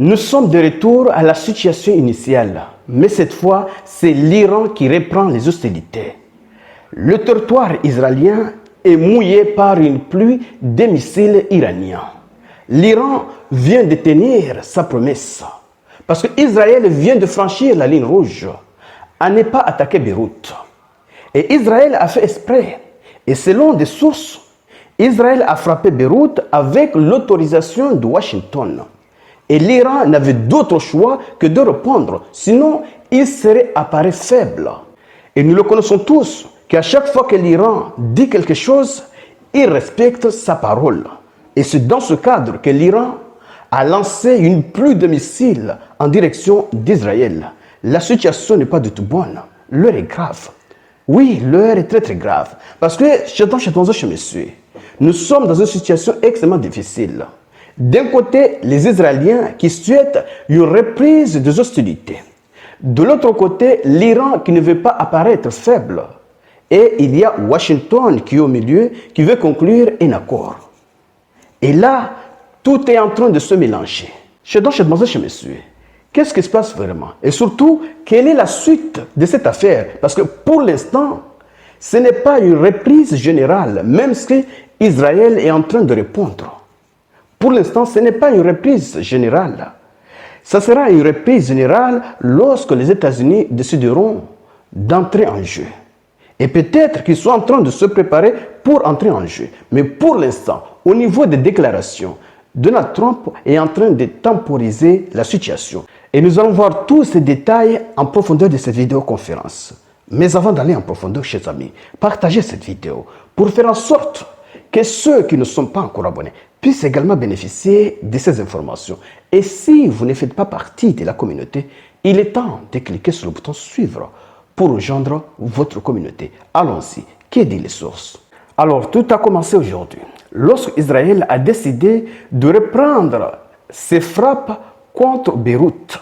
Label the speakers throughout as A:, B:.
A: Nous sommes de retour à la situation initiale, mais cette fois, c'est l'Iran qui reprend les hostilités. Le territoire israélien est mouillé par une pluie de missiles iraniens. L'Iran vient de tenir sa promesse, parce qu'Israël vient de franchir la ligne rouge, à ne pas attaquer Beyrouth. Et Israël a fait exprès, et selon des sources, Israël a frappé Beyrouth avec l'autorisation de Washington. Et l'Iran n'avait d'autre choix que de répondre, sinon il serait apparu faible. Et nous le connaissons tous, qu'à chaque fois que l'Iran dit quelque chose, il respecte sa parole. Et c'est dans ce cadre que l'Iran a lancé une pluie de missiles en direction d'Israël. La situation n'est pas du tout bonne. L'heure est grave. Oui, l'heure est très très grave. Parce que, nous sommes dans une situation extrêmement difficile. D'un côté, les Israéliens qui souhaitent une reprise des hostilités. De l'autre côté, l'Iran qui ne veut pas apparaître faible. Et il y a Washington qui est au milieu, qui veut conclure un accord. Et là, tout est en train de se mélanger. Qu'est-ce qui se passe vraiment? Et surtout, quelle est la suite de cette affaire? Parce que pour l'instant, ce n'est pas une reprise générale, même si Israël est en train de répondre. Pour l'instant, ce n'est pas une reprise générale. Ça sera une reprise générale lorsque les États-Unis décideront d'entrer en jeu. Et peut-être qu'ils sont en train de se préparer pour entrer en jeu. Mais pour l'instant, au niveau des déclarations, Donald Trump est en train de temporiser la situation. Et nous allons voir tous ces détails en profondeur de cette vidéoconférence. Mais avant d'aller en profondeur, chers amis, partagez cette vidéo pour faire en sorte que ceux qui ne sont pas encore abonnés puissent également bénéficier de ces informations. Et si vous ne faites pas partie de la communauté, il est temps de cliquer sur le bouton suivre pour rejoindre votre communauté. Allons-y, que dit les sources? Alors, tout a commencé aujourd'hui, lorsque Israël a décidé de reprendre ses frappes contre Beyrouth.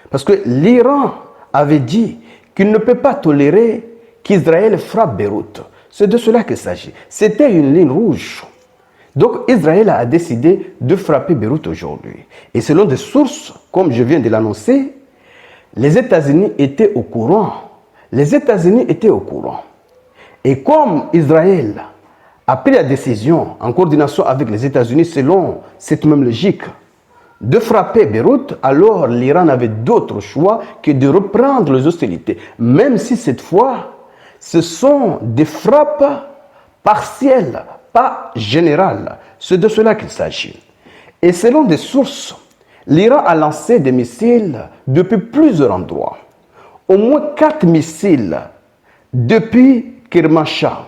A: Parce que l'Iran avait dit qu'il ne peut pas tolérer qu'Israël frappe Beyrouth. C'est de cela qu'il s'agit. C'était une ligne rouge. Donc Israël a décidé de frapper Beyrouth aujourd'hui. Et selon des sources, comme je viens de l'annoncer, les États-Unis étaient au courant. Les États-Unis étaient au courant. Et comme Israël a pris la décision, en coordination avec les États-Unis, selon cette même logique, de frapper Beyrouth, alors l'Iran n'avait d'autre choix que de reprendre les hostilités. Même si cette fois, ce sont des frappes partielles, pas générales. C'est de cela qu'il s'agit. Et selon des sources, l'Iran a lancé des missiles depuis plusieurs endroits. Au moins 4 missiles depuis Kermanshah.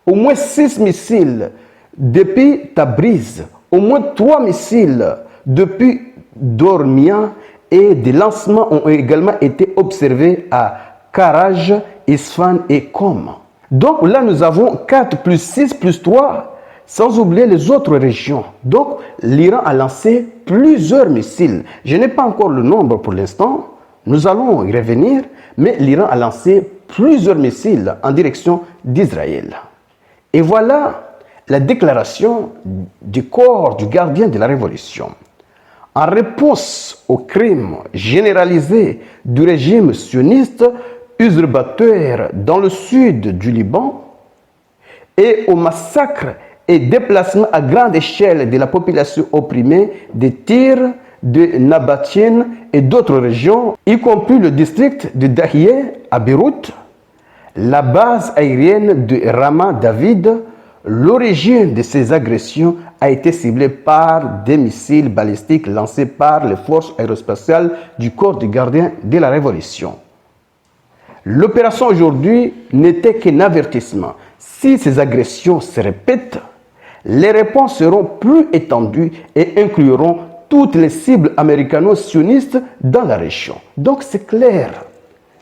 A: Au moins 6 missiles depuis Tabriz. Au moins 3 missiles depuis Dormia. Et des lancements ont également été observés à Karaj, Isfahan et Qom. Donc là, nous avons 4 plus 6 plus 3, sans oublier les autres régions. Donc, l'Iran a lancé plusieurs missiles. Je n'ai pas encore le nombre pour l'instant. Nous allons y revenir. Mais l'Iran a lancé plusieurs missiles en direction d'Israël. Et voilà la déclaration du corps du gardien de la Révolution. En réponse aux crimes généralisés du régime sioniste usurpateur dans le sud du Liban et au massacre et déplacement à grande échelle de la population opprimée de Tyr, de Nabatien et d'autres régions, y compris le district de Dahieh à Beyrouth, la base aérienne de Ramat David. L'origine de ces agressions a été ciblée par des missiles balistiques lancés par les forces aérospatiales du corps du gardien de la Révolution. L'opération aujourd'hui n'était qu'un avertissement. Si ces agressions se répètent, les réponses seront plus étendues et incluront toutes les cibles américano-sionistes dans la région. Donc c'est clair,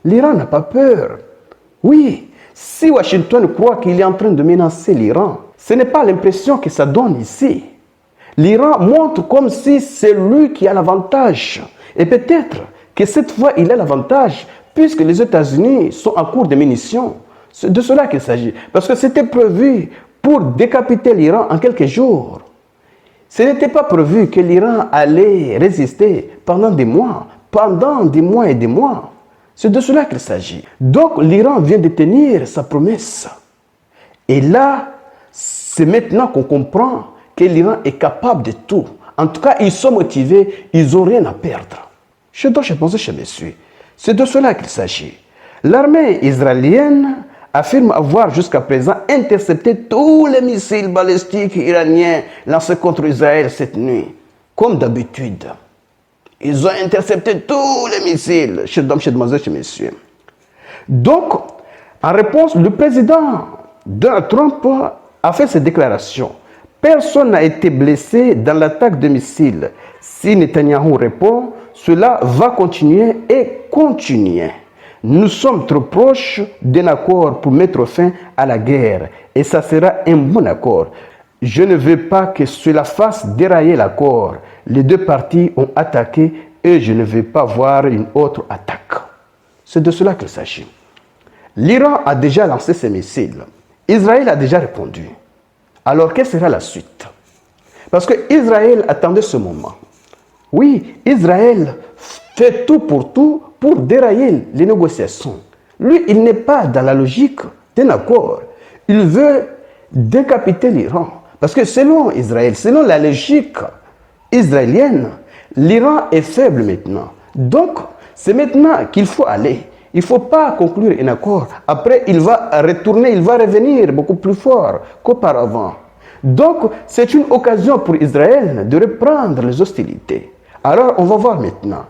A: l'Iran n'a pas peur. Oui, si Washington croit qu'il est en train de menacer l'Iran, ce n'est pas l'impression que ça donne ici. L'Iran montre comme si c'est lui qui a l'avantage. Et peut-être que cette fois, il a l'avantage puisque les États-Unis sont en cours de munitions. C'est de cela qu'il s'agit. Parce que c'était prévu pour décapiter l'Iran en quelques jours. Ce n'était pas prévu que l'Iran allait résister pendant des mois et des mois. C'est de cela qu'il s'agit. Donc l'Iran vient de tenir sa promesse. Et là, c'est maintenant qu'on comprend que l'Iran est capable de tout. En tout cas, ils sont motivés, ils n'ont rien à perdre. Je dois penser chez messieurs. C'est de cela qu'il s'agit. L'armée israélienne affirme avoir jusqu'à présent intercepté tous les missiles balistiques iraniens lancés contre Israël cette nuit, comme d'habitude. Ils ont intercepté tous les missiles, chez demoiselles, chez messieurs. Donc, en réponse, le président Donald Trump a fait cette déclaration. Personne n'a été blessé dans l'attaque de missiles. Si Netanyahou répond, cela va continuer et continuer. Nous sommes trop proches d'un accord pour mettre fin à la guerre et ça sera un bon accord. Je ne veux pas que cela fasse dérailler l'accord. Les deux parties ont attaqué et je ne veux pas voir une autre attaque. C'est de cela qu'il s'agit. L'Iran a déjà lancé ses missiles. Israël a déjà répondu. Alors, quelle sera la suite? Parce que Israël attendait ce moment. Oui, Israël fait tout pour dérailler les négociations. Lui, il n'est pas dans la logique d'un accord. Il veut décapiter l'Iran. Parce que selon Israël, selon la logique israélienne, l'Iran est faible maintenant. Donc, c'est maintenant qu'il faut aller. Il ne faut pas conclure un accord. Après, il va retourner, il va revenir beaucoup plus fort qu'auparavant. Donc, c'est une occasion pour Israël de reprendre les hostilités. Alors, on va voir maintenant.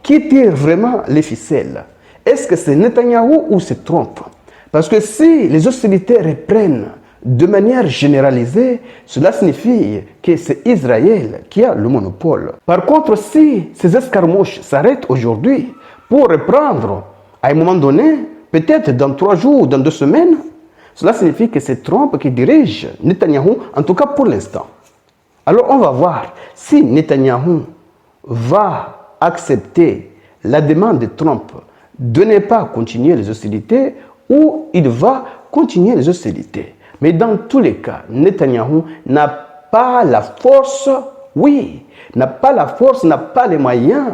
A: Qui tire vraiment les ficelles? Est-ce que c'est Netanyahou ou c'est Trump? Parce que si les hostilités reprennent de manière généralisée, cela signifie que c'est Israël qui a le monopole. Par contre, si ces escarmouches s'arrêtent aujourd'hui pour reprendre à un moment donné, peut-être dans 3 jours ou dans 2 semaines, cela signifie que c'est Trump qui dirige Netanyahou, en tout cas pour l'instant. Alors on va voir si Netanyahou va accepter la demande de Trump de ne pas continuer les hostilités ou il va continuer les hostilités. Mais dans tous les cas, Netanyahou n'a pas la force, n'a pas les moyens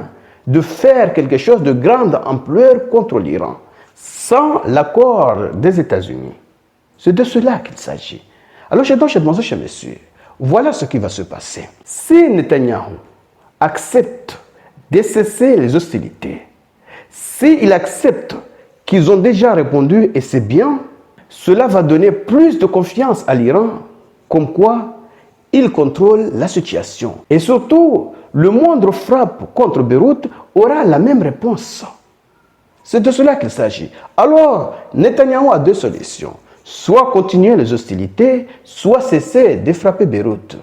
A: de faire quelque chose de grande ampleur contre l'Iran sans l'accord des États-Unis. C'est de cela qu'il s'agit. Alors je dois demander chez monsieur, voilà ce qui va se passer. Si Netanyahou accepte de cesser les hostilités, s'il accepte qu'ils ont déjà répondu et c'est bien, cela va donner plus de confiance à l'Iran, comme quoi il contrôle la situation. Et surtout, le moindre frappe contre Beyrouth aura la même réponse. C'est de cela qu'il s'agit. Alors, Netanyahou a 2 solutions. Soit continuer les hostilités, soit cesser de frapper Beyrouth.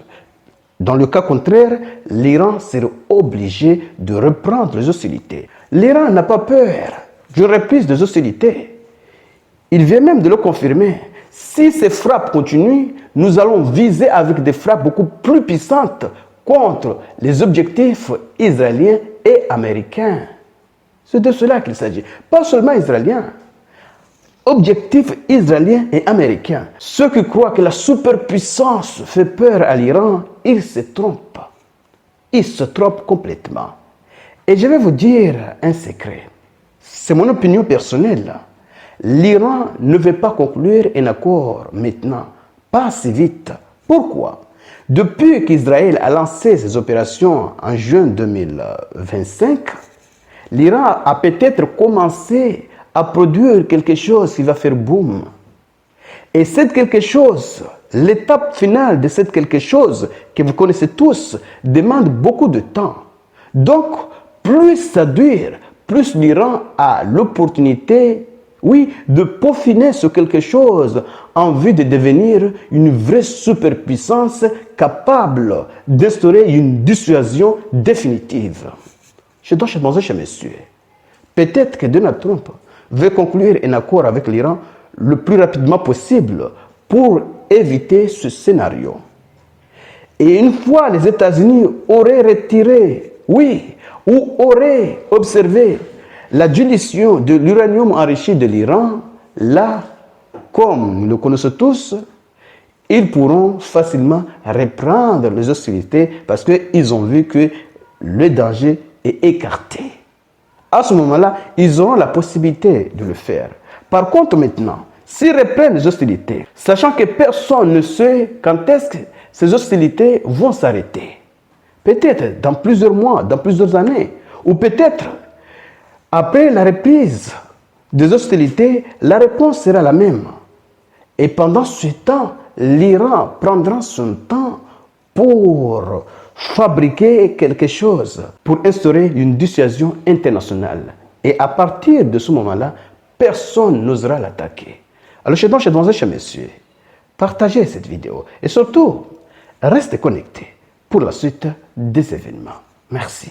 A: Dans le cas contraire, l'Iran serait obligé de reprendre les hostilités. L'Iran n'a pas peur d'une reprise des hostilités. Il vient même de le confirmer. Si ces frappes continuent, nous allons viser avec des frappes beaucoup plus puissantes contre les objectifs israéliens et américains. C'est de cela qu'il s'agit. Pas seulement israéliens. Objectifs israéliens et américains. Ceux qui croient que la superpuissance fait peur à l'Iran, ils se trompent. Ils se trompent complètement. Et je vais vous dire un secret. C'est mon opinion personnelle. L'Iran ne veut pas conclure un accord maintenant, pas si vite. Pourquoi? Depuis qu'Israël a lancé ses opérations en juin 2025, l'Iran a peut-être commencé à produire quelque chose qui va faire boum. Et cette quelque chose, l'étape finale de cette quelque chose que vous connaissez tous, demande beaucoup de temps. Donc, plus ça dure, plus l'Iran a l'opportunité, de peaufiner ce quelque chose en vue de devenir une vraie superpuissance capable d'instaurer une dissuasion définitive. Je dois demander chez monsieur. Peut-être que Donald Trump veut conclure un accord avec l'Iran le plus rapidement possible pour éviter ce scénario. Et une fois les États-Unis auraient retiré, ou auraient observé la dilution de l'uranium enrichi de l'Iran, là, comme nous le connaissons tous, ils pourront facilement reprendre les hostilités parce qu'ils ont vu que le danger est écarté. À ce moment-là, ils auront la possibilité de le faire. Par contre, maintenant, s'ils reprennent les hostilités, sachant que personne ne sait quand est-ce que ces hostilités vont s'arrêter, peut-être dans plusieurs mois, dans plusieurs années, ou peut-être après la reprise des hostilités, la réponse sera la même. Et pendant ce temps, l'Iran prendra son temps pour fabriquer quelque chose, pour instaurer une dissuasion internationale. Et à partir de ce moment-là, personne n'osera l'attaquer. Alors, chers dames, chers messieurs, partagez cette vidéo et surtout, restez connectés pour la suite des événements. Merci.